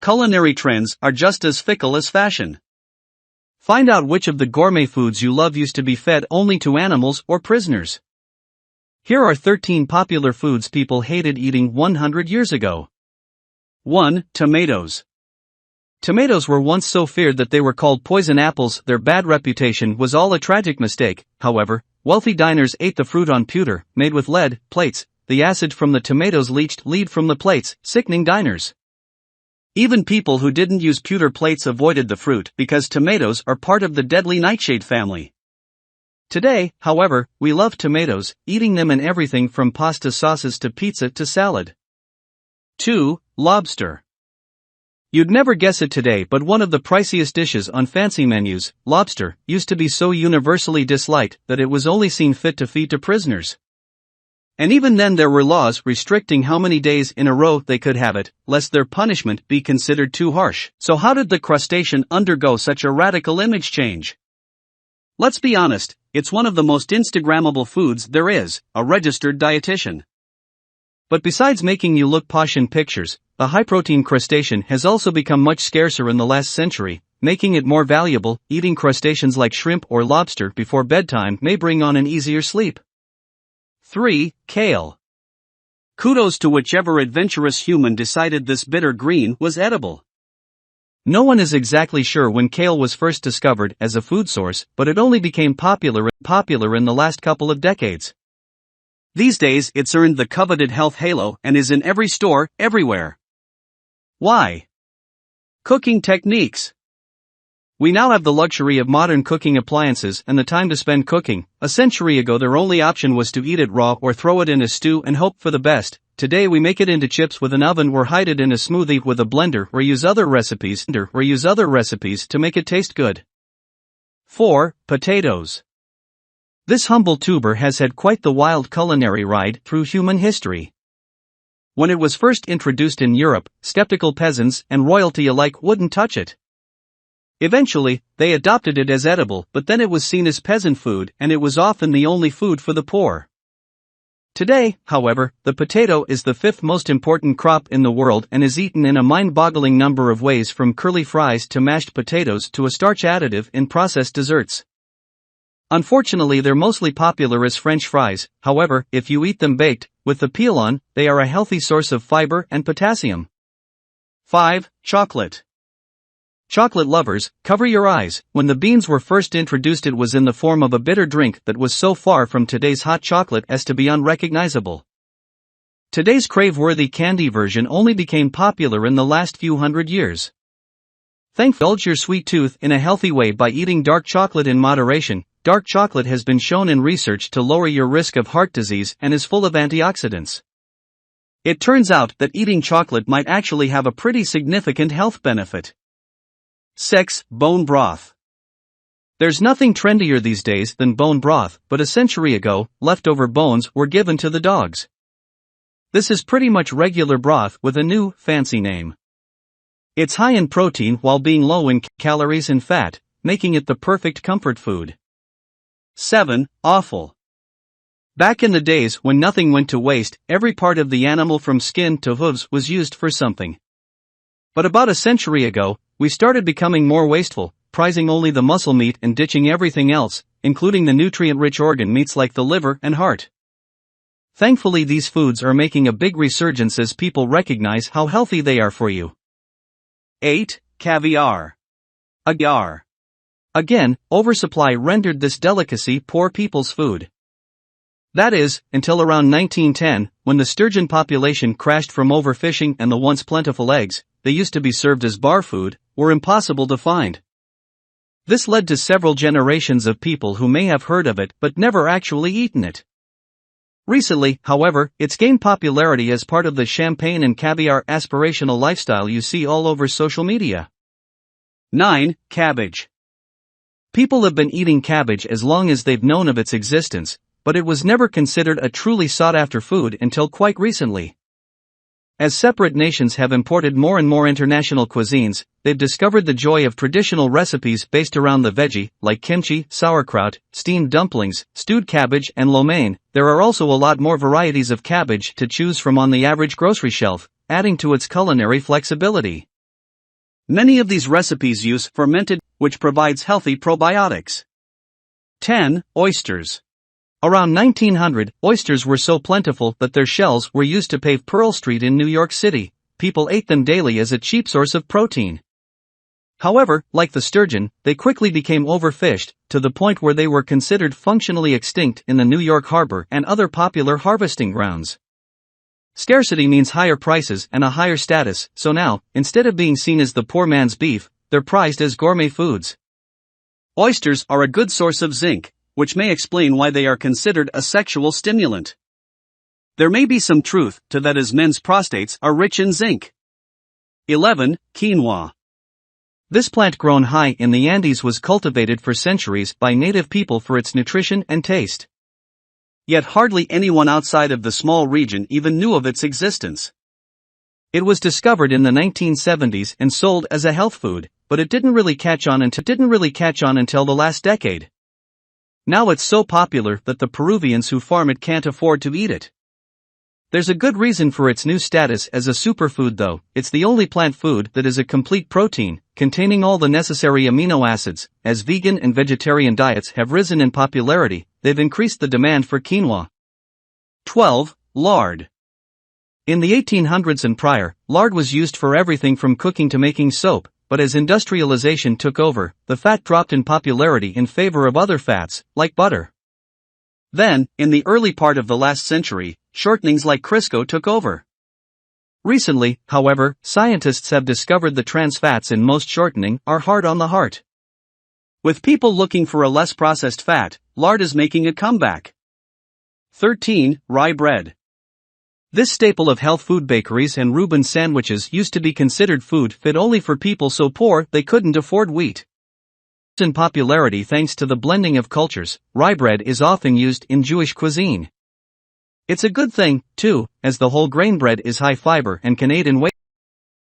culinary trends are just as fickle as fashion. Find out which of the gourmet foods you love used to be fed only to animals or prisoners. Here are 13 popular foods people hated eating 100 years ago. 1. Tomatoes. Tomatoes were once so feared that they were called poison apples. Their bad reputation was all a tragic mistake. However, wealthy diners ate the fruit on pewter, made with lead, plates. The acid from the tomatoes leached lead from the plates, sickening diners. Even people who didn't use pewter plates avoided the fruit because tomatoes are part of the deadly nightshade family. Today, however, we love tomatoes, eating them in everything from pasta sauces to pizza to salad. 2. Lobster. You'd never guess it today, but one of the priciest dishes on fancy menus, lobster, used to be so universally disliked that it was only seen fit to feed to prisoners. And even then there were laws restricting how many days in a row they could have it, lest their punishment be considered too harsh. So how did the crustacean undergo such a radical image change? Let's be honest, it's one of the most Instagrammable foods there is, a registered dietitian. But besides making you look posh in pictures, the high-protein crustacean has also become much scarcer in the last century, making it more valuable. Eating crustaceans like shrimp or lobster before bedtime may bring on an easier sleep. 3. Kale. Kudos to whichever adventurous human decided this bitter green was edible. No one is exactly sure when kale was first discovered as a food source, but it only became popular in the last couple of decades. These days it's earned the coveted health halo and is in every store, everywhere. Why? Cooking techniques. We now have the luxury of modern cooking appliances and the time to spend cooking. A century ago their only option was to eat it raw or throw it in a stew and hope for the best. Today we make it into chips with an oven or hide it in a smoothie with a blender or use other recipes to make it taste good. 4. Potatoes. This humble tuber has had quite the wild culinary ride through human history. When it was first introduced in Europe, skeptical peasants and royalty alike wouldn't touch it. Eventually, they adopted it as edible, but then it was seen as peasant food and it was often the only food for the poor. Today, however, the potato is the 5th most important crop in the world and is eaten in a mind-boggling number of ways, from curly fries to mashed potatoes to a starch additive in processed desserts. Unfortunately, they're mostly popular as French fries. However, if you eat them baked, with the peel on, they are a healthy source of fiber and potassium. 5. Chocolate. Chocolate lovers, cover your eyes. When the beans were first introduced, it was in the form of a bitter drink that was so far from today's hot chocolate as to be unrecognizable. Today's crave-worthy candy version only became popular in the last few hundred years. Indulge your sweet tooth in a healthy way by eating dark chocolate in moderation. Dark chocolate has been shown in research to lower your risk of heart disease and is full of antioxidants. It turns out that eating chocolate might actually have a pretty significant health benefit. 6. Bone broth. There's nothing trendier these days than bone broth, but a century ago, leftover bones were given to the dogs. This is pretty much regular broth with a new, fancy name. It's high in protein while being low in calories and fat, making it the perfect comfort food. 7. Offal. Back in the days when nothing went to waste, every part of the animal from skin to hooves was used for something. But about a century ago, we started becoming more wasteful, prizing only the muscle meat and ditching everything else, including the nutrient-rich organ meats like the liver and heart. Thankfully, these foods are making a big resurgence as people recognize how healthy they are for you. 8. Caviar. Again, oversupply rendered this delicacy poor people's food. That is, until around 1910, when the sturgeon population crashed from overfishing and the once plentiful eggs, they used to be served as bar food, were impossible to find. This led to several generations of people who may have heard of it but never actually eaten it. Recently, however, it's gained popularity as part of the champagne and caviar aspirational lifestyle you see all over social media. 9. Cabbage. People have been eating cabbage as long as they've known of its existence, but it was never considered a truly sought-after food until quite recently. As separate nations have imported more and more international cuisines, they've discovered the joy of traditional recipes based around the veggie, like kimchi, sauerkraut, steamed dumplings, stewed cabbage and lo mein. There are also a lot more varieties of cabbage to choose from on the average grocery shelf, adding to its culinary flexibility. Many of these recipes use fermented, which provides healthy probiotics. 10. Oysters. Around 1900, oysters were so plentiful that their shells were used to pave Pearl Street in New York City. People ate them daily as a cheap source of protein. However, like the sturgeon, they quickly became overfished, to the point where they were considered functionally extinct in the New York harbor and other popular harvesting grounds. Scarcity means higher prices and a higher status, so now, instead of being seen as the poor man's beef, they're prized as gourmet foods. Oysters are a good source of zinc, which may explain why they are considered a sexual stimulant. There may be some truth to that, as men's prostates are rich in zinc. 11. Quinoa. This plant grown high in the Andes was cultivated for centuries by native people for its nutrition and taste. Yet hardly anyone outside of the small region even knew of its existence. It was discovered in the 1970s and sold as a health food, but it didn't really catch on until the last decade. Now it's so popular that the Peruvians who farm it can't afford to eat it. There's a good reason for its new status as a superfood though. It's the only plant food that is a complete protein, containing all the necessary amino acids. As vegan and vegetarian diets have risen in popularity, they've increased the demand for quinoa. 12. Lard. In the 1800s and prior, lard was used for everything from cooking to making soap, but as industrialization took over, the fat dropped in popularity in favor of other fats, like butter. Then, in the early part of the last century, shortenings like Crisco took over. Recently, however, scientists have discovered the trans fats in most shortening are hard on the heart. With people looking for a less processed fat, lard is making a comeback. 13. Rye bread. This staple of health food bakeries and Reuben sandwiches used to be considered food fit only for people so poor they couldn't afford wheat. In popularity thanks to the blending of cultures, rye bread is often used in Jewish cuisine. It's a good thing, too, as the whole grain bread is high fiber and can aid in weight